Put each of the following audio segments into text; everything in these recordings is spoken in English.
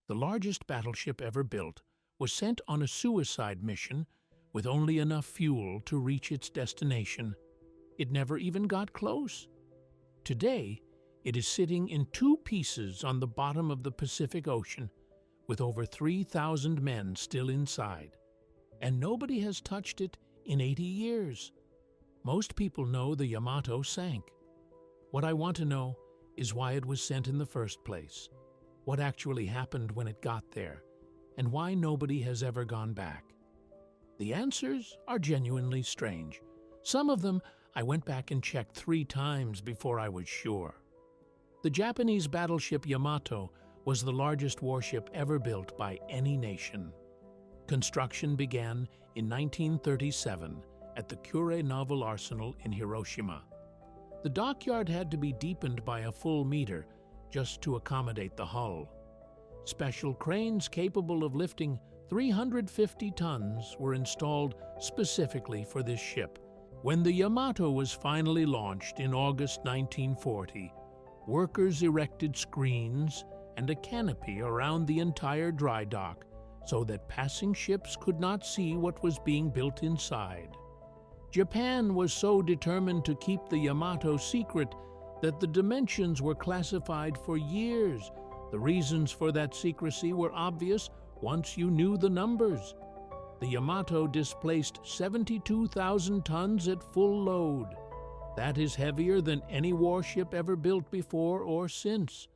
The largest battleship ever built was sent on a suicide mission with only enough fuel to reach its destination. It never even got close. Today, it is sitting in two pieces on the bottom of the Pacific Ocean, with over 3,000 men still inside. And nobody has touched it in 80 years. Most people know the Yamato sank. What I want to know is why it was sent in the first place, what actually happened when it got there, and why nobody has ever gone back. The answers are genuinely strange. Some of them I went back and checked 3 times before I was sure. The Japanese battleship Yamato was the largest warship ever built by any nation. Construction began in 1937 at the Kure Naval Arsenal in Hiroshima. The dockyard had to be deepened by a full meter just to accommodate the hull. Special cranes capable of lifting 350 tons were installed specifically for this ship. When the Yamato was finally launched in August 1940, workers erected screens and a canopy around the entire dry dock so that passing ships could not see what was being built inside. Japan was so determined to keep the Yamato secret that the dimensions were classified for years. The reasons for that secrecy were obvious once you knew the numbers. The Yamato displaced 72,000 tons at full load. That is heavier than any warship ever built before or since.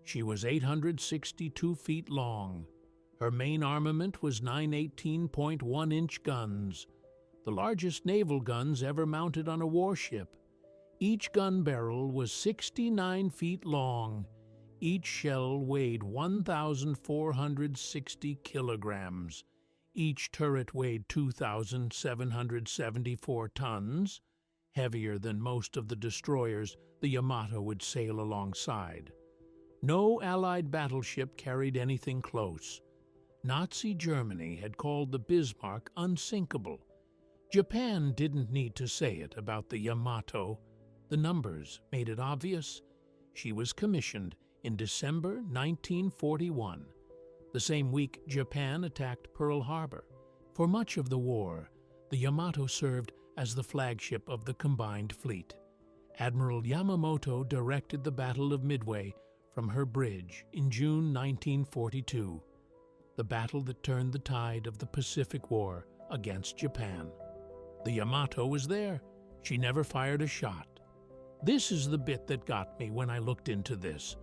She was 862 feet long. Her main armament was 9 18.1-inch guns, the largest naval guns ever mounted on a warship. Each gun barrel was 69 feet long. Each shell weighed 1,460 kilograms. Each turret weighed 2,774 tons, heavier than most of the destroyers the Yamato would sail alongside. No Allied battleship carried anything close. Nazi Germany had called the Bismarck unsinkable. Japan didn't need to say it about the Yamato. The numbers made it obvious. She was commissioned in December 1941. The same week, Japan attacked Pearl Harbor. For much of the war, the Yamato served as the flagship of the combined fleet. Admiral Yamamoto directed the Battle of Midway from her bridge in June 1942, the battle that turned the tide of the Pacific War against Japan. The Yamato was there. She never fired a shot. This is the bit that got me when I looked into this.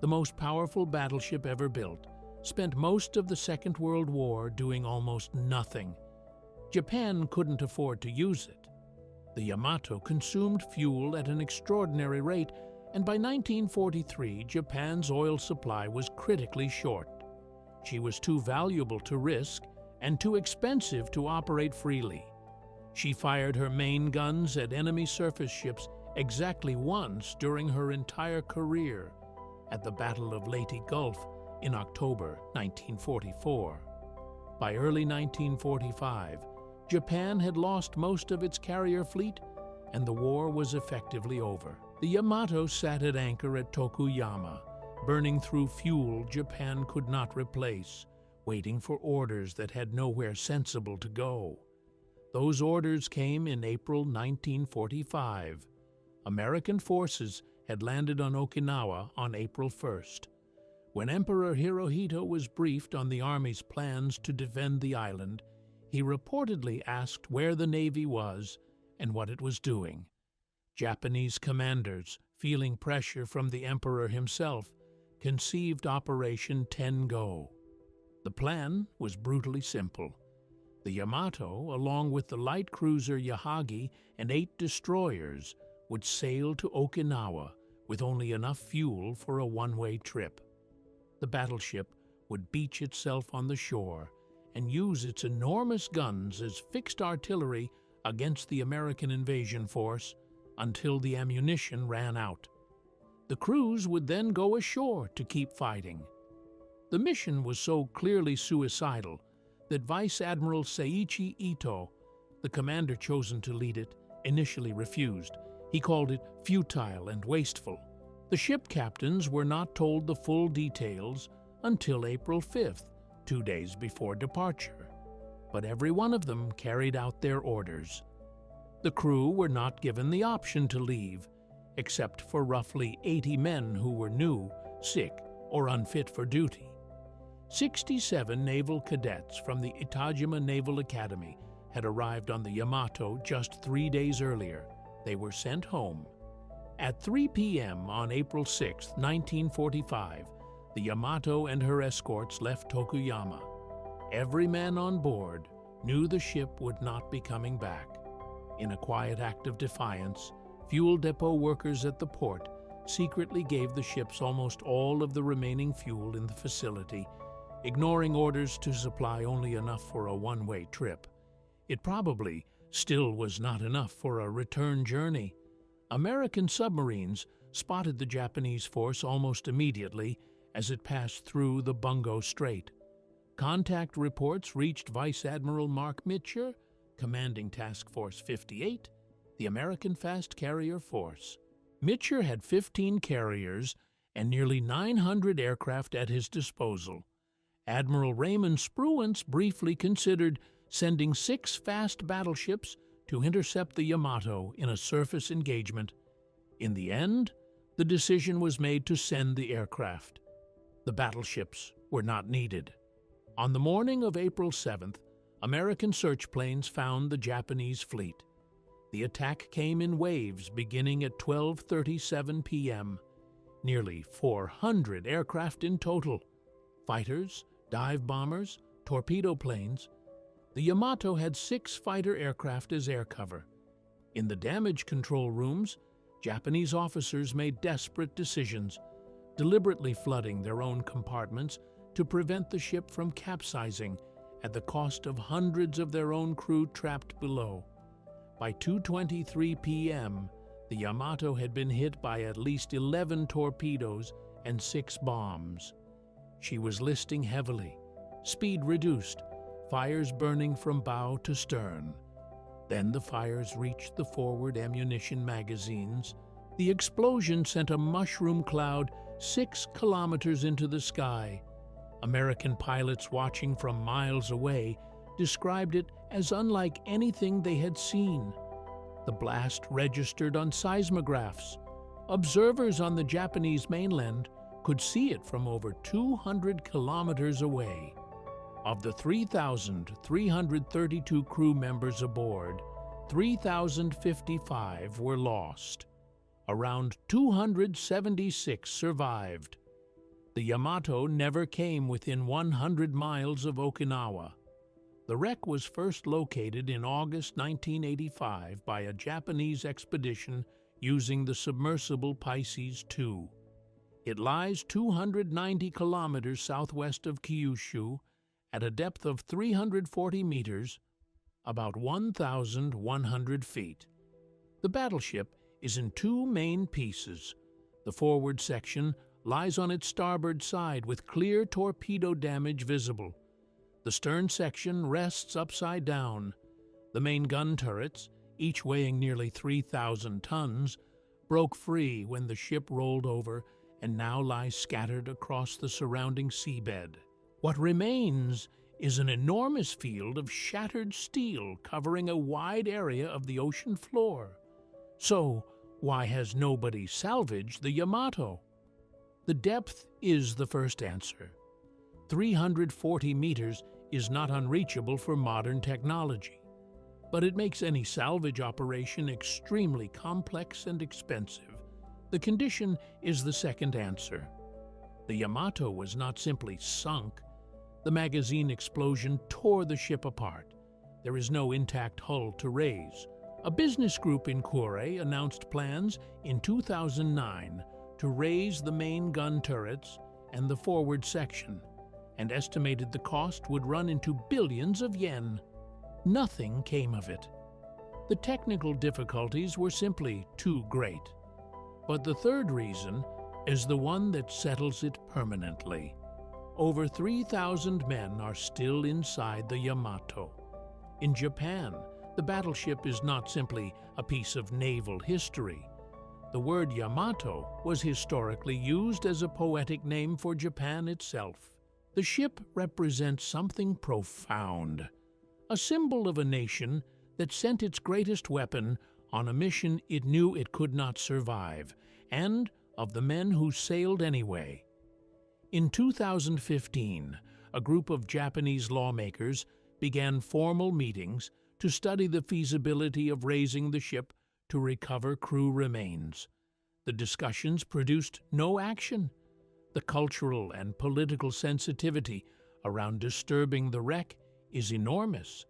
The most powerful battleship ever built spent most of the Second World War doing almost nothing. Japan couldn't afford to use it. The Yamato consumed fuel at an extraordinary rate, and by 1943, Japan's oil supply was critically short. She was too valuable to risk and too expensive to operate freely. She fired her main guns at enemy surface ships exactly once during her entire career, at the Battle of Leyte Gulf in October 1944. By early 1945, Japan had lost most of its carrier fleet, and the war was effectively over. The Yamato sat at anchor at Tokuyama, burning through fuel Japan could not replace, waiting for orders that had nowhere sensible to go. Those orders came in April 1945. American forces had landed on Okinawa on April 1st. When Emperor Hirohito was briefed on the Army's plans to defend the island, he reportedly asked where the Navy was and what it was doing. Japanese commanders, feeling pressure from the Emperor himself, conceived Operation Ten-Go. The plan was brutally simple. The Yamato, along with the light cruiser Yahagi and 8 destroyers, would sail to Okinawa with only enough fuel for a one-way trip. The battleship would beach itself on the shore and use its enormous guns as fixed artillery against the American invasion force until the ammunition ran out. The crews would then go ashore to keep fighting. The mission was so clearly suicidal that Vice Admiral Seiichi Ito, the commander chosen to lead it, initially refused. He called it futile and wasteful. The ship captains were not told the full details until April 5th, 2 days before departure. But every one of them carried out their orders. The crew were not given the option to leave, except for roughly 80 men who were new, sick, or unfit for duty. 67 naval cadets from the Itajima Naval Academy had arrived on the Yamato just 3 days earlier. They were sent home. At 3 p.m. on April 6, 1945, the Yamato and her escorts left Tokuyama. Every man on board knew the ship would not be coming back. In a quiet act of defiance, fuel depot workers at the port secretly gave the ships almost all of the remaining fuel in the facility, ignoring orders to supply only enough for a one-way trip. It probably still was not enough for a return journey. American submarines spotted the Japanese force almost immediately as it passed through the Bungo Strait. Contact reports reached Vice Admiral Mark Mitcher, commanding Task Force 58, the American fast carrier force. Mitcher had 15 carriers and nearly 900 aircraft at his disposal. Admiral Raymond Spruance briefly considered sending 6 fast battleships to intercept the Yamato in a surface engagement. In the end, the decision was made to send the aircraft. The battleships were not needed. On the morning of April 7th, American search planes found the Japanese fleet. The attack came in waves beginning at 12:37 p.m. Nearly 400 aircraft in total. Fighters, dive bombers, torpedo planes. The Yamato had 6 fighter aircraft as air cover. In the damage control rooms, Japanese officers made desperate decisions, deliberately flooding their own compartments to prevent the ship from capsizing at the cost of hundreds of their own crew trapped below. By 2:23 p.m., the Yamato had been hit by at least 11 torpedoes and 6 bombs. She was listing heavily, speed reduced, fires burning from bow to stern. Then the fires reached the forward ammunition magazines. The explosion sent a mushroom cloud 6 kilometers into the sky. American pilots watching from miles away described it as unlike anything they had seen. The blast registered on seismographs. Observers on the Japanese mainland could see it from over 200 kilometers away. Of the 3,332 crew members aboard, 3,055 were lost. Around 276 survived. The Yamato never came within 100 miles of Okinawa. The wreck was first located in August 1985 by a Japanese expedition using the submersible Pisces II. It lies 290 kilometers southwest of Kyushu at a depth of 340 meters, about 1,100 feet. The battleship is in 2 main pieces. The forward section lies on its starboard side with clear torpedo damage visible. The stern section rests upside down. The main gun turrets, each weighing nearly 3,000 tons, broke free when the ship rolled over and now lie scattered across the surrounding seabed. What remains is an enormous field of shattered steel covering a wide area of the ocean floor. So, why has nobody salvaged the Yamato? The depth is the first answer. 340 meters is not unreachable for modern technology, but it makes any salvage operation extremely complex and expensive. The condition is the second answer. The Yamato was not simply sunk. The magazine explosion tore the ship apart. There is no intact hull to raise. A business group in Kure announced plans in 2009 to raise the main gun turrets and the forward section, and estimated the cost would run into billions of yen. Nothing came of it. The technical difficulties were simply too great. But the third reason is the one that settles it permanently. Over 3,000 men are still inside the Yamato. In Japan, the battleship is not simply a piece of naval history. The word Yamato was historically used as a poetic name for Japan itself. The ship represents something profound, a symbol of a nation that sent its greatest weapon on a mission it knew it could not survive, and of the men who sailed anyway. In 2015, a group of Japanese lawmakers began formal meetings to study the feasibility of raising the ship to recover crew remains. The discussions produced no action. The cultural and political sensitivity around disturbing the wreck is enormous.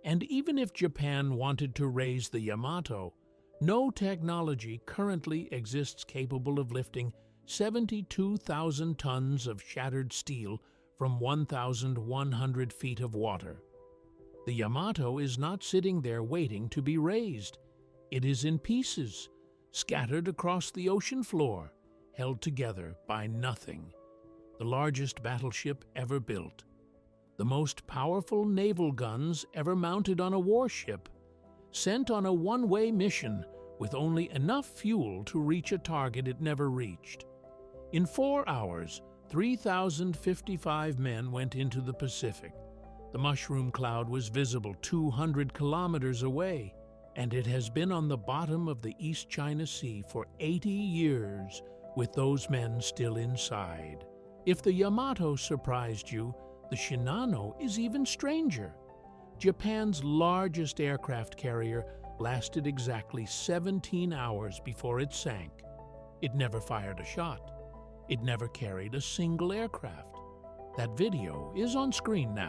And even if Japan wanted to raise the Yamato, no technology currently exists capable of lifting 72,000 tons of shattered steel from 1,100 feet of water. The Yamato is not sitting there waiting to be raised. It is in pieces, scattered across the ocean floor, held together by nothing. The largest battleship ever built. The most powerful naval guns ever mounted on a warship, sent on a one-way mission with only enough fuel to reach a target it never reached. In 4 hours, 3,055 men went into the Pacific. The mushroom cloud was visible 200 kilometers away, and it has been on the bottom of the East China Sea for 80 years, with those men still inside. If the Yamato surprised you, the Shinano is even stranger. Japan's largest aircraft carrier lasted exactly 17 hours before it sank. It never fired a shot. It never carried a single aircraft. That video is on screen now.